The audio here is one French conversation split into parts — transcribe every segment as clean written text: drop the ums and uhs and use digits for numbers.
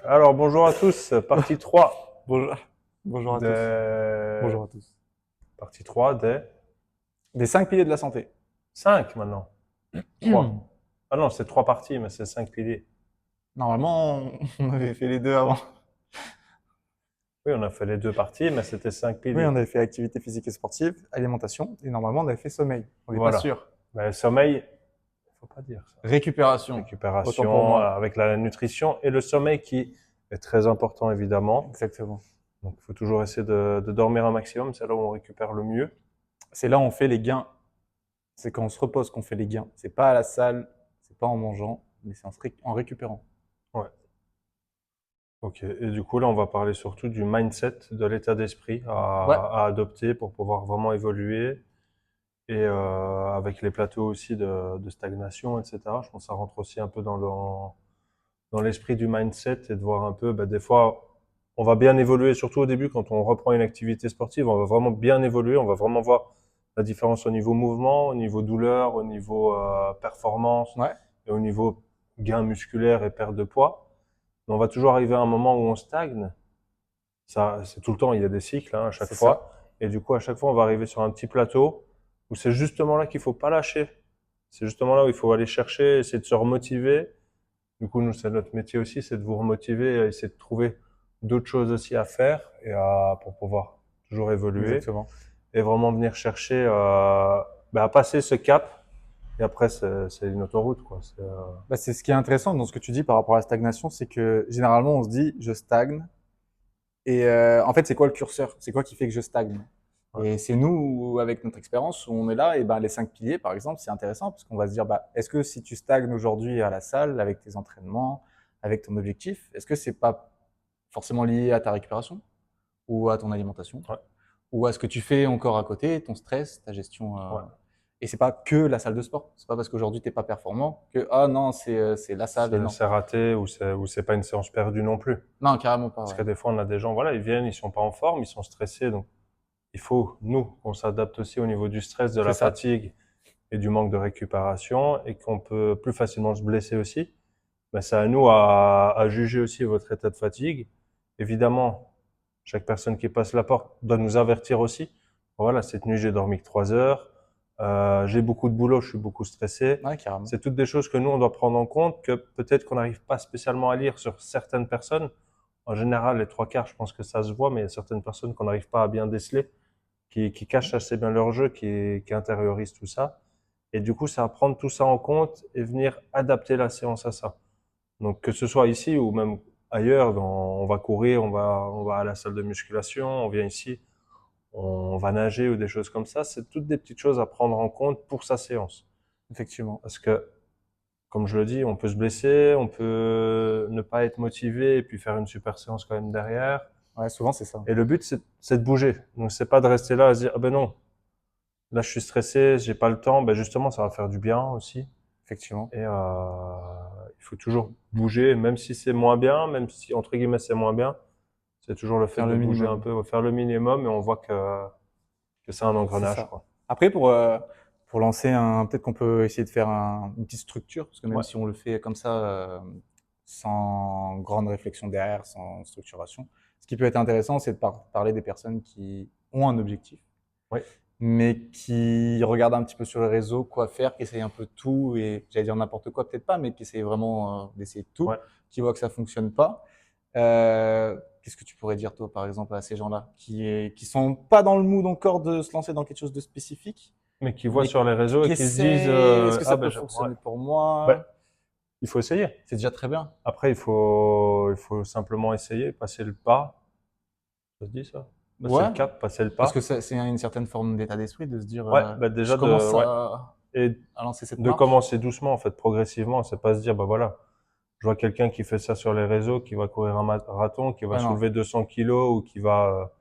Alors, bonjour à tous, partie 3 Bonjour, bonjour à tous. des... Bonjour à tous. Partie 3 des Des 5 piliers de la santé. 5 maintenant. 3. Ah non, c'est 3 parties, mais c'est 5 piliers. Normalement, on avait fait les deux avant. Oui, on a fait les 2 parties, mais c'était 5 Oui, on piliers. avait fait activité physique et sportive, alimentation, et normalement, on avait fait sommeil. On n'est pas Voilà. sûr. Mais le sommeil, faut pas dire ça. Récupération. Autant pour Récupération moi. avec la nutrition et le sommeil qui est très important évidemment. Exactement. Donc, il faut toujours essayer de dormir un maximum, c'est là où on récupère le mieux. C'est là où on fait les gains. C'est quand on se repose qu'on fait les gains. C'est pas à la salle, c'est pas en mangeant, mais c'est en récupérant. Ouais. Ok. Et du coup, là, on va parler surtout du mindset, de l'état d'esprit Ouais, à adopter pour pouvoir vraiment évoluer. Et avec les plateaux aussi de stagnation, etc. Je pense que ça rentre aussi un peu dans l'esprit du mindset et de voir un peu, bah, des fois, on va bien évoluer, surtout au début, quand on reprend une activité sportive, on va vraiment bien évoluer, on va vraiment voir la différence au niveau mouvement, au niveau douleur, au niveau performance ouais, et au niveau gain musculaire et perte de poids. Mais on va toujours arriver à un moment où on stagne. Ça, c'est tout le temps, il y a des cycles hein, à chaque c'est ça. fois. Et du coup, à chaque fois, on va arriver sur un petit plateau où c'est justement là qu'il faut pas lâcher. C'est justement là où il faut aller chercher, essayer de se remotiver. Du coup, nous, c'est notre métier aussi, c'est de vous remotiver, essayer de trouver d'autres choses aussi à faire pour pouvoir toujours évoluer Exactement. et vraiment venir chercher à passer ce cap. Et après, c'est une autoroute, quoi. Bah, c'est ce qui est intéressant dans ce que tu dis par rapport à la stagnation, c'est que généralement, on se dit, je stagne. Et en fait, c'est quoi le curseur? C'est quoi qui fait que je stagne? Ouais. Et c'est nous, avec notre expérience, où on est là, et ben les 5 piliers, par exemple, c'est intéressant parce qu'on va se dire, bah, est-ce que si tu stagnes aujourd'hui à la salle, avec tes entraînements, avec ton objectif, est-ce que c'est pas forcément lié à ta récupération ou à ton alimentation Ouais. ou à ce que tu fais encore à côté, ton stress, ta gestion Ouais. et c'est pas que la salle de sport. C'est pas parce qu'aujourd'hui t'es pas performant que ah non c'est la salle et non. C'est raté ou c'est pas une séance perdue non plus. Non, carrément pas, Parce ouais. que des fois, on a des gens, voilà, ils viennent, ils sont pas en forme, ils sont stressés. Donc, il faut, nous, qu'on s'adapte aussi au niveau du stress, de C'est la ça. fatigue et du manque de récupération et qu'on peut plus facilement se blesser aussi. Ben, c'est à nous à juger aussi votre état de fatigue. Évidemment, chaque personne qui passe la porte doit nous avertir aussi. Voilà, cette nuit, j'ai dormi que 3 heures. J'ai beaucoup de boulot, je suis beaucoup stressé. Ouais, carrément. C'est toutes des choses que nous, on doit prendre en compte, que peut-être qu'on n'arrive pas spécialement à lire sur certaines personnes. En général, les 3 quarts, je pense que ça se voit, mais il y a certaines personnes qu'on n'arrive pas à bien déceler, qui cachent assez bien leur jeu, qui intériorisent tout ça. Et du coup, c'est à prendre tout ça en compte et venir adapter la séance à ça. Donc, que ce soit ici ou même ailleurs, on va courir, on va à la salle de musculation, on vient ici, on va nager ou des choses comme ça, c'est toutes des petites choses à prendre en compte pour sa séance. Effectivement. Parce que, comme je le dis, on peut se blesser, on peut ne pas être motivé et puis faire une super séance quand même derrière. Ouais, souvent c'est ça. Et le but, c'est de bouger. Donc, c'est pas de rester là à se dire, ah ben non, là, je suis stressé, j'ai pas le temps. Ben justement, ça va faire du bien aussi. Effectivement. Et il faut toujours bouger, même si c'est moins bien, même si entre guillemets c'est moins bien. C'est toujours le fait Faire de le bouger un minimum. peu, faire le minimum, et on voit que c'est un C'est engrenage, ça. quoi. Après, pour lancer peut-être qu'on peut essayer de faire une petite structure, parce que même Ouais, si on le fait comme ça, sans grande réflexion derrière, sans structuration, ce qui peut être intéressant, c'est de parler des personnes qui ont un objectif, oui, mais qui regardent un petit peu sur les réseaux quoi faire, qui essayent un peu tout, et j'allais dire n'importe quoi, peut-être pas, mais qui essayent vraiment d'essayer tout, ouais. qui voient que ça fonctionne pas. Qu'est-ce que tu pourrais dire, toi, par exemple, à ces gens-là, qui sont pas dans le mood encore de se lancer dans quelque chose de spécifique, Mais qui voient mais sur les réseaux et qui qui se disent, essaient, est-ce que ah ça ben peut ouais, fonctionner pour ben, moi? il faut essayer. C'est déjà très bien. Après, il faut simplement essayer, passer le pas. Ça se dit ça? Passer Ouais, le cap, passer le parce que pas. c'est une certaine forme d'état d'esprit de se dire, Ouais, ben je déjà commence ouais. Et à lancer cette de marche. commencer doucement, en fait, progressivement. C'est pas se dire, bah voilà, je vois quelqu'un qui fait ça sur les réseaux, qui va courir un marathon, qui va Ouais, non, soulever 200 kilos ou qui va,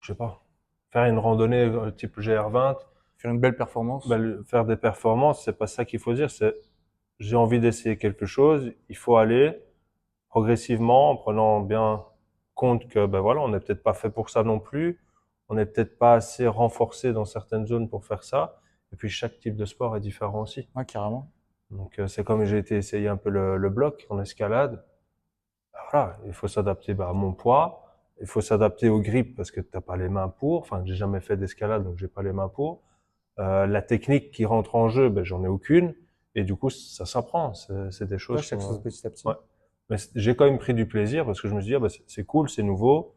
je sais pas, faire une randonnée type GR20, faire une belle performance. faire des performances, c'est pas ça qu'il faut dire, c'est j'ai envie d'essayer quelque chose, il faut aller progressivement en prenant bien compte que ben voilà, on n'est peut-être pas fait pour ça non plus, on n'est peut-être pas assez renforcé dans certaines zones pour faire ça, et puis chaque type de sport est différent aussi. Ouais, carrément. Donc c'est comme j'ai été essayer un peu le bloc en escalade. Voilà, il faut s'adapter à mon poids, il faut s'adapter au grip parce que t'as pas les mains pour. Enfin, j'ai jamais fait d'escalade, donc j'ai pas les mains pour. La technique qui rentre en jeu, ben, j'en ai aucune. Et du coup, ça s'apprend. C'est des Ouais, choses chaque chose qu'on... petit à Ouais. petit. Mais j'ai quand même pris du plaisir parce que je me suis dit, ah, bah, c'est cool, c'est nouveau.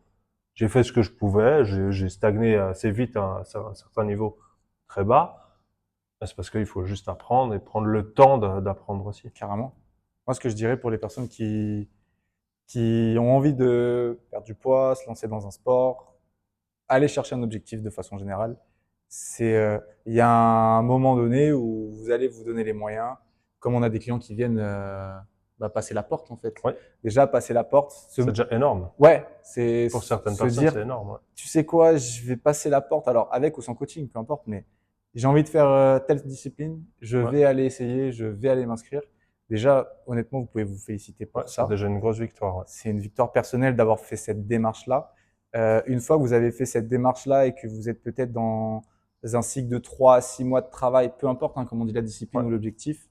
J'ai fait ce que je pouvais. J'ai stagné assez vite à un certain niveau très bas. Ben, c'est parce qu'il faut juste apprendre et prendre le temps d'apprendre aussi. Carrément. Moi, ce que je dirais pour les personnes qui ont envie de perdre du poids, se lancer dans un sport, aller chercher un objectif de façon générale, il y a un moment donné où vous allez vous donner les moyens. Comme on a des clients qui viennent passer la porte, en fait. Ouais. Déjà, passer la porte, C'est déjà énorme. ouais, c'est Pour certaines se personnes, dire, c'est énorme. Ouais. tu sais quoi, je vais passer la porte, alors avec ou sans coaching, peu importe, mais j'ai envie de faire telle discipline, je Ouais. vais aller essayer, je vais aller m'inscrire. Déjà, honnêtement, vous pouvez vous féliciter Ouais, pour c'est ça. déjà une grosse victoire. Ouais. C'est une victoire personnelle d'avoir fait cette démarche-là. Une fois que vous avez fait cette démarche-là et que vous êtes peut-être dans un cycle de 3 à 6 mois de travail, peu importe hein, comme on dit la discipline Ouais. ou l'objectif,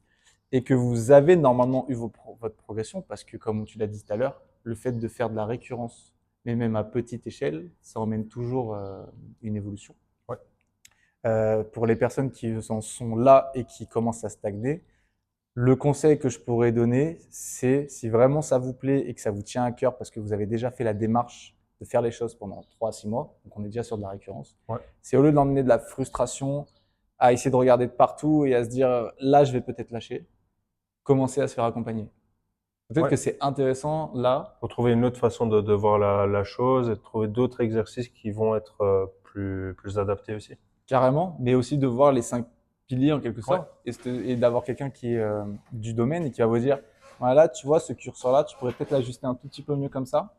et que vous avez normalement eu votre progression, parce que comme tu l'as dit tout à l'heure, le fait de faire de la récurrence, mais même à petite échelle, ça emmène toujours une évolution. Ouais. Pour les personnes qui en sont là et qui commencent à stagner, le conseil que je pourrais donner, c'est si vraiment ça vous plaît et que ça vous tient à cœur parce que vous avez déjà fait la démarche de faire les choses pendant 3 à 6 mois, donc on est déjà sur de la récurrence, Ouais. c'est au lieu d'emmener de la frustration à essayer de regarder de partout et à se dire là je vais peut-être lâcher, commencer à se faire accompagner. Peut-être Ouais. que c'est intéressant là, Faut trouver une autre façon de voir la chose et de trouver d'autres exercices qui vont être plus adaptés aussi. carrément, mais aussi de voir les 5 piliers en quelque Ouais. sorte et d'avoir quelqu'un qui est du domaine et qui va vous dire voilà, tu vois, ce curseur-là, tu pourrais peut-être l'ajuster un tout petit peu mieux comme ça,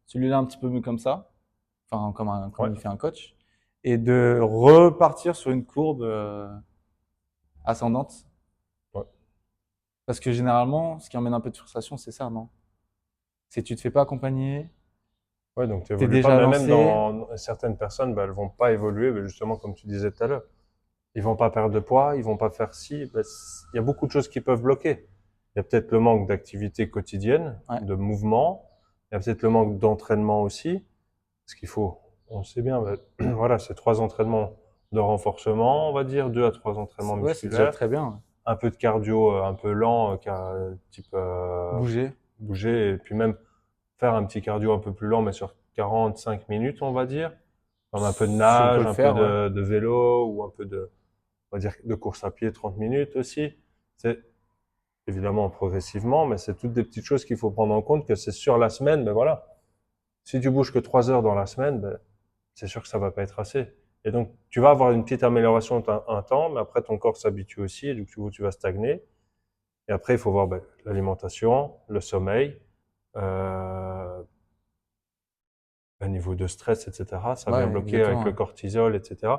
celui-là un petit peu mieux comme ça, enfin Ouais. comme il fait un coach, et de repartir sur une courbe ascendante. Ouais. Parce que généralement, ce qui emmène un peu de frustration, c'est ça, non? C'est tu te fais pas accompagner, Ouais, donc tu t'es évolues pas, déjà mais même lancé. dans certaines personnes, bah, elles vont pas évoluer, mais justement, comme tu disais tout à l'heure. Ils vont pas perdre de poids, ils vont pas faire ci. Bah, il y a beaucoup de choses qui peuvent bloquer. Il y a peut-être le manque d'activité quotidienne, Ouais, de mouvement. Il y a peut-être le manque d'entraînement aussi. Parce qu'il faut, on sait bien, bah, voilà, c'est 3 entraînements de renforcement, on va dire, 2 à 3 entraînements ouais, c'est déjà musculaires, très bien. un peu de cardio un peu lent, type Bouger. bouger, et puis même faire un petit cardio un peu plus lent, mais sur 45 minutes, on va dire. Comme un peu de Si on peut nage, le un peu faire, ouais. de vélo, ou un peu on va dire, de course à pied 30 minutes aussi. C'est évidemment progressivement, mais c'est toutes des petites choses qu'il faut prendre en compte, que c'est sur la semaine, ben voilà. Si tu bouges que 3 heures dans la semaine, ben, c'est sûr que ça va pas être assez. Et donc, tu vas avoir une petite amélioration un temps, mais après, ton corps s'habitue aussi, et donc, tu vas stagner. Et après, il faut voir ben, l'alimentation, le sommeil, euh, le niveau de stress, etc. Ça vient Ouais, bloquer avec exactement. le Ouais. cortisol, etc.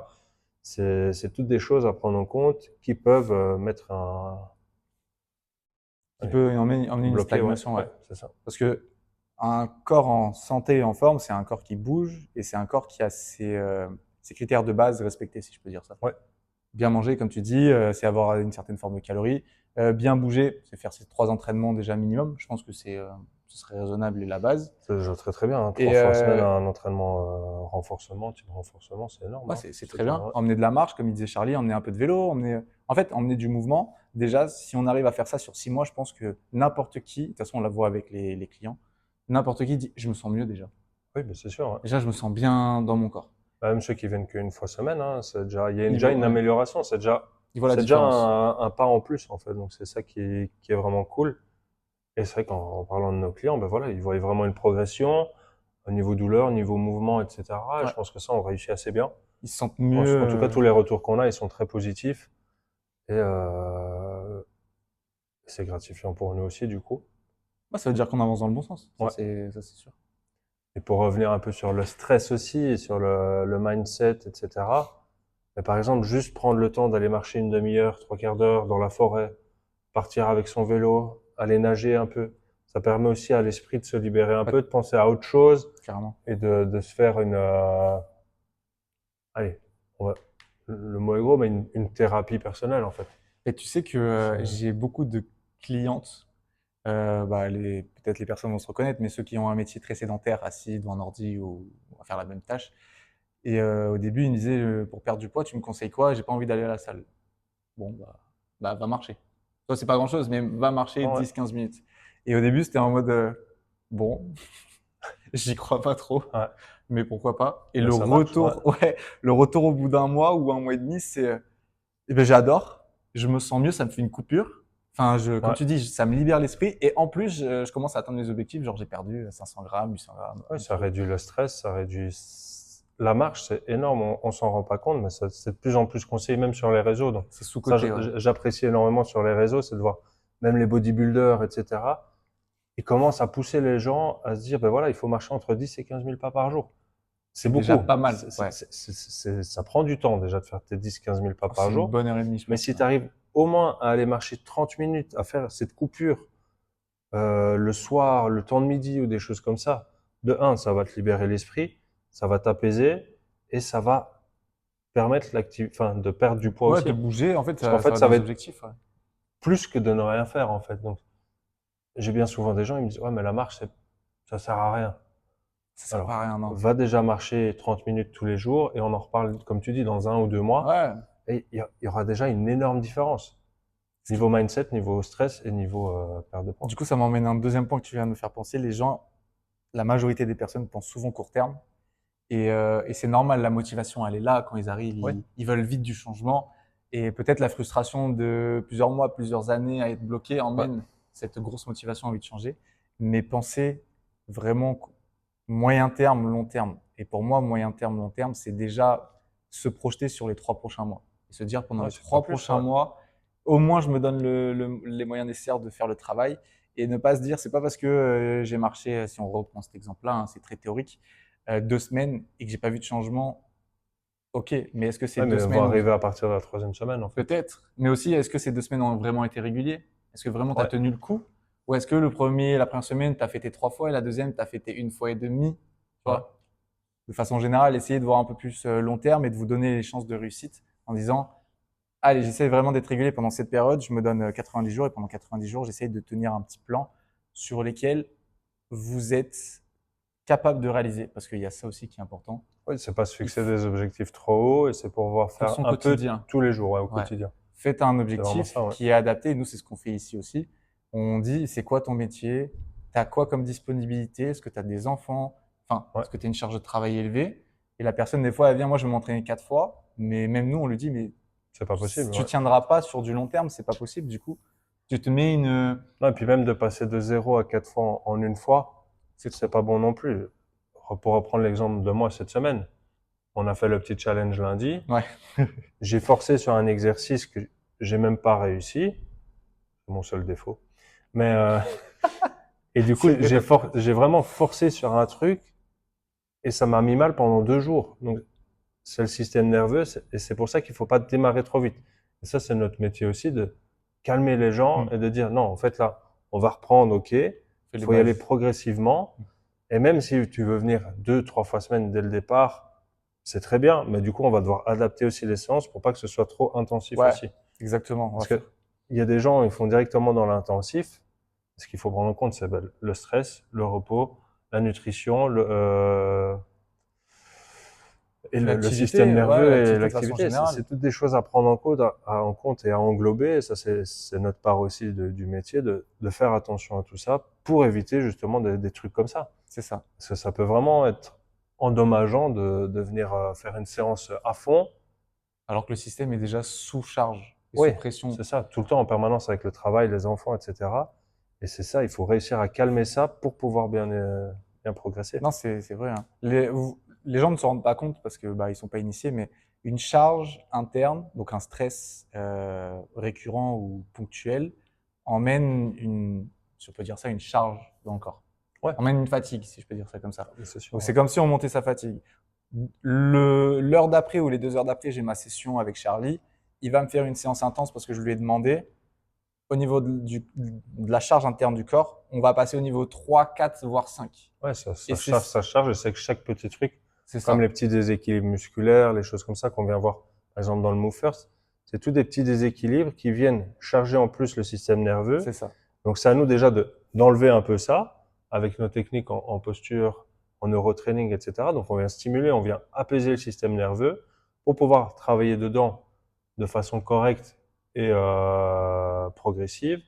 C'est toutes des choses à prendre en compte qui peuvent mettre Qui allez, peut emmener une bloquer, ouais, stagnation, ouais. ouais, c'est ça. Parce que un corps en santé et en forme, c'est un corps qui bouge et c'est un corps qui a ses critères de base respectés, si je peux dire ça. Ouais, Bien manger, comme tu dis, c'est avoir une certaine forme de calories. Bien bouger, c'est faire ces 3 entraînements déjà minimum. Je pense que ce serait raisonnable et la base. c'est déjà très très bien. Hein. Et 3 fois semaine, un entraînement renforcement, type renforcement, c'est énorme. ouais, Hein. c'est C'est très déjà, bien. ouais. Emmener de la marche, comme il disait Charlie, emmener un peu de vélo, en fait, emmener du mouvement. Déjà, si on arrive à faire ça sur 6 mois, je pense que n'importe qui, de toute façon, on la voit avec les clients, n'importe qui dit, je me sens mieux déjà. Oui, mais c'est sûr. Hein. Déjà, je me sens bien dans mon corps. Bah, même ceux qui viennent qu'une fois semaine, hein, c'est déjà, il y a Il déjà voit, une ouais, amélioration. il voit la C'est déjà différence. un pas en plus en fait. Donc c'est ça qui est vraiment cool. Et c'est vrai qu'en parlant de nos clients, ben voilà, ils voient vraiment une progression au niveau douleur, au niveau mouvement, etc. Et Ouais. je pense que ça, on réussit assez bien. Ils se sentent En tout cas, mieux. tous les retours qu'on a, ils sont très positifs. Et c'est gratifiant pour nous aussi, du coup. Ouais, ça veut dire qu'on avance dans le bon sens. Ouais. Ça, c'est sûr. Et pour revenir un peu sur le stress aussi, et sur le mindset, etc. Mais par exemple, juste prendre le temps d'aller marcher une demi-heure, 3/4 d'heure dans la forêt, partir avec son vélo, aller nager un peu. Ça permet aussi à l'esprit de se libérer un Ouais, peu, de penser à autre chose carrément. et de se faire allez, le mot est gros, mais une thérapie personnelle en fait. Et tu sais que C'est- j'ai beaucoup de clientes Peut-être les personnes vont se reconnaître, mais ceux qui ont un métier très sédentaire, assis devant un ordi ou à faire la même tâche. Et au début, il me disait, pour perdre du poids, tu me conseilles quoi? J'ai pas envie d'aller à la salle. Bon, va marcher. Toi, c'est pas grand-chose, mais va marcher Ouais, 10-15 minutes. Et au début, c'était en mode, bon, j'y crois pas trop, ouais. mais pourquoi pas. Et Mais le ça marche, ouais. retour, ouais, le retour au bout d'un mois ou un mois et demi, c'est, eh ben, j'adore. Je me sens mieux, ça me fait une coupure. Enfin, comme Ouais. tu dis, ça me libère l'esprit. Et en plus, je commence à atteindre mes objectifs. Genre, j'ai perdu 500 grammes, 800 grammes, Ouais, un ça kilo. réduit le stress, ça réduit. La marche, c'est énorme, on s'en rend pas compte, mais c'est de plus en plus conseillé, même sur les réseaux. Donc, C'est ça, sous-coté, ouais. j'apprécie énormément sur les réseaux, c'est de voir même les bodybuilders, etc. Ils commencent à pousser les gens à se dire, ben voilà, il faut marcher entre 10 et 15 000 pas par jour. C'est C'est déjà beaucoup. pas mal, ouais. Ça prend du temps déjà de faire tes 10-15 000 pas Oh, par c'est une jour. bonne heure et demie, je Mais pense, si ouais. tu arrives au moins à aller marcher 30 minutes, à faire cette coupure le soir, le temps de midi ou des choses comme ça, de un, ça va te libérer l'esprit, ça va t'apaiser et ça va permettre enfin, de perdre du poids Ouais, de aussi. bouger, en fait, Parce qu'en ça fait, va ça dans va les être objectifs, ouais. plus que de ne rien faire, en fait. Donc, j'ai bien souvent des gens, ils me disent, ouais, mais la marche, ça sert à rien. Ça sert pas Alors, à rien, non. va déjà marcher 30 minutes tous les jours et on en reparle, comme tu dis, dans 1 ou 2 mois. Ouais. Et il y aura déjà une énorme différence. Ce qui- Niveau mindset, niveau stress et niveau perte de poids. Du coup, ça m'emmène à un deuxième point que tu viens de me faire penser. Les gens, la majorité des personnes pensent souvent court terme. Et c'est normal, la motivation, elle est là. Quand ils arrivent, Oui, ils veulent vite du changement. Et peut-être la frustration de plusieurs mois, plusieurs années à être bloqué ouais, emmène cette grosse motivation à envie de changer. Mais penser vraiment moyen terme, long terme. Et pour moi, moyen terme, long terme, c'est déjà se projeter sur les 3 prochains mois. Et se dire pendant ouais, les c'est pas trois plus, prochains ouais. mois, au moins je me donne les moyens nécessaires de faire le travail. Et ne pas se dire, c'est pas parce que j'ai marché, si on reprend cet exemple-là, hein, c'est très théorique, 2 semaines et que j'ai pas vu de changement, ok, mais est-ce que ces Ouais, deux mais on va semaines ont... arriver à partir de la troisième semaine, en fait. Peut-être, mais aussi, est-ce que ces 2 semaines ont vraiment été réguliers? Est-ce que vraiment tu as Ouais, tenu le coup? Ou est-ce que la première semaine, tu as fait tes 3 fois et la deuxième, tu as fait tes 1 fois et demie? Tu ouais. vois? De façon générale, essayez de voir un peu plus long terme et de vous donner les chances de réussite en disant, allez, j'essaie vraiment d'être régulier pendant cette période, je me donne 90 jours et pendant 90 jours, j'essaie de tenir un petit plan sur lesquels vous êtes capable de réaliser, parce qu'il y a ça aussi qui est important. Oui, c'est pas se Il fixer des objectifs trop hauts et c'est pour pouvoir pour faire son un peu quotidien. tous les jours, ouais, au Ouais. quotidien. Faites un C'est vraiment ça, objectif ouais. qui est adapté. Nous, c'est ce qu'on fait ici aussi. On dit, c'est quoi ton métier? Tu as quoi comme disponibilité? Est-ce que tu as des enfants? Enfin, Ouais, est-ce que tu as une charge de travail élevée? Et la personne, des fois, elle vient, moi, je vais m'entraîner 4 fois. Mais même nous, on lui dit, mais c'est pas si possible, tu ouais. tiendras pas sur du long terme, c'est pas possible. Du coup, tu te mets une, Non, et puis même de passer de 0 à 4 fois en une fois, c'est c'est trop. pas bon non plus. Pour reprendre l'exemple de moi cette semaine, on a fait le petit challenge lundi. Ouais. J'ai forcé sur un exercice que j'ai même pas réussi. C'est mon seul défaut. Mais, et du coup, C'est vrai, j'ai vraiment forcé sur un truc et ça m'a mis mal pendant 2 jours. Donc, c'est le système nerveux et c'est pour ça qu'il faut pas démarrer trop vite. Et ça, c'est notre métier aussi de calmer les gens Hmm. et de dire non, en fait là, on va reprendre, ok, il Fais les faut y aller bases. progressivement. Et même si tu veux venir 2, 3 fois semaine dès le départ, c'est très bien, mais du coup, on va devoir adapter aussi les séances pour pas que ce soit trop intensif Ouais, aussi. exactement. On va Parce faire. que il y a des gens, ils font directement dans l'intensif. Ce qu'il faut prendre en compte, c'est le stress, le repos, la nutrition, et le système L'activité, ouais, nerveux et l'activité de façon l'activité. générale. C'est toutes des choses à prendre en compte et à englober. Et ça, c'est notre part aussi du métier de faire attention à tout ça pour éviter justement des trucs comme ça. C'est ça. Parce que ça peut vraiment être endommageant de venir faire une séance à fond. Alors que le système est déjà sous charge et Oui, sous pression. c'est ça, tout le temps en permanence avec le travail, les enfants, etc. Et c'est ça, il faut réussir à calmer ça pour pouvoir bien progresser. Non, c'est vrai, hein. Les gens ne se rendent pas compte parce que bah, ils sont pas initiés, mais une charge interne, donc un stress récurrent ou ponctuel, emmène si on peut dire ça, une charge dans le corps. Ouais, Emmène une fatigue, si je peux dire ça comme ça. c'est sûr. Donc Ouais. c'est comme si on montait sa fatigue. L'heure d'après ou les 2 heures d'après, j'ai ma session avec Charlie. Il va me faire une séance intense parce que je lui ai demandé. Au niveau de la charge interne du corps, on va passer au niveau 3, 4, voire 5. Ouais, Et ça charge, et c'est que chaque petit truc, c'est comme les ça. petits déséquilibres musculaires, les choses comme ça qu'on vient voir, par exemple dans le Move First, c'est tous des petits déséquilibres qui viennent charger en plus le système C'est nerveux, ça. Donc c'est à nous déjà d'enlever un peu ça avec nos techniques en posture, en neurotraining, etc. Donc on vient stimuler, on vient apaiser le système nerveux pour pouvoir travailler dedans de façon correcte et progressive.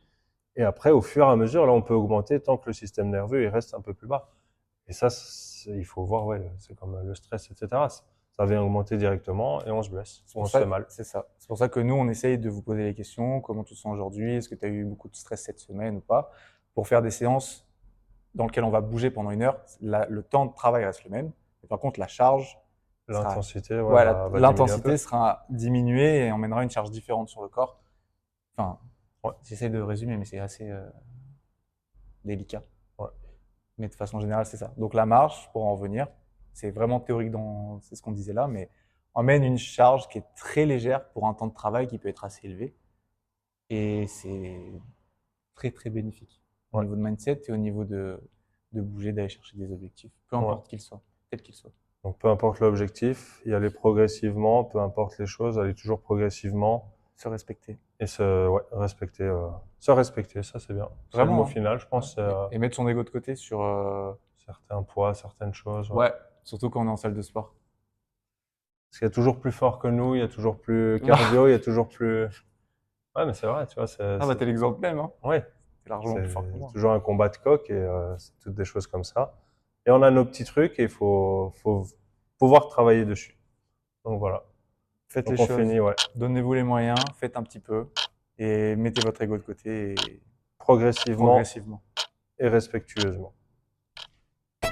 Et après, au fur et à mesure, là, on peut augmenter tant que le système nerveux il reste un peu plus bas. Et ça, il faut voir, ouais, c'est comme le stress, etc. Ça vient augmenter directement et on se blesse, C'est ou pour on se ça, fait mal. c'est ça. C'est pour ça que nous, on essaye de vous poser les questions. Comment tu te sens aujourd'hui? Est-ce que tu as eu beaucoup de stress cette semaine ou pas? Pour faire des séances dans lesquelles on va bouger pendant 1 heure, le temps de travail reste le même. Mais par contre, la charge sera, L'intensité, ouais, voilà, va diminuer un l'intensité peu. sera diminuée et emmènera une charge différente sur le corps. Enfin, Ouais, j'essaie de résumer, mais c'est assez délicat. ouais, Mais de façon générale, c'est ça. Donc la marche, pour en revenir, c'est vraiment théorique c'est ce qu'on disait là, mais emmène une charge qui est très légère pour un temps de travail qui peut être assez élevé. Et c'est très très bénéfique au ouais, niveau de mindset et au niveau de bouger, d'aller chercher des objectifs, peu ouais. importe qu'ils soient, quels qu'ils soient. Donc peu importe l'objectif, y aller progressivement, peu importe les choses, aller toujours progressivement Se respecter. et se respecter, ça c'est bien. C'est le mot Vraiment, hein. final, je Ouais. pense, c'est Et mettre son ego de côté sur... certains poids, certaines choses. Ouais. Ouais, surtout quand on est en salle de sport. Parce qu'il y a toujours plus fort que nous, il y a toujours plus cardio, il y a toujours plus. Ouais, mais c'est vrai, tu vois, Ah bah t'es l'exemple même, hein. ouais, T'es largement c'est plus fort que moi. toujours un combat de coq et c'est toutes des choses comme ça. Et on a nos petits trucs et il faut pouvoir travailler dessus. Donc voilà. Faites les Donc on choses, finit, ouais, donnez-vous les moyens, faites un petit peu et mettez votre ego de côté et progressivement progressivement. et respectueusement.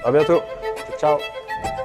À bientôt! Ciao, ciao.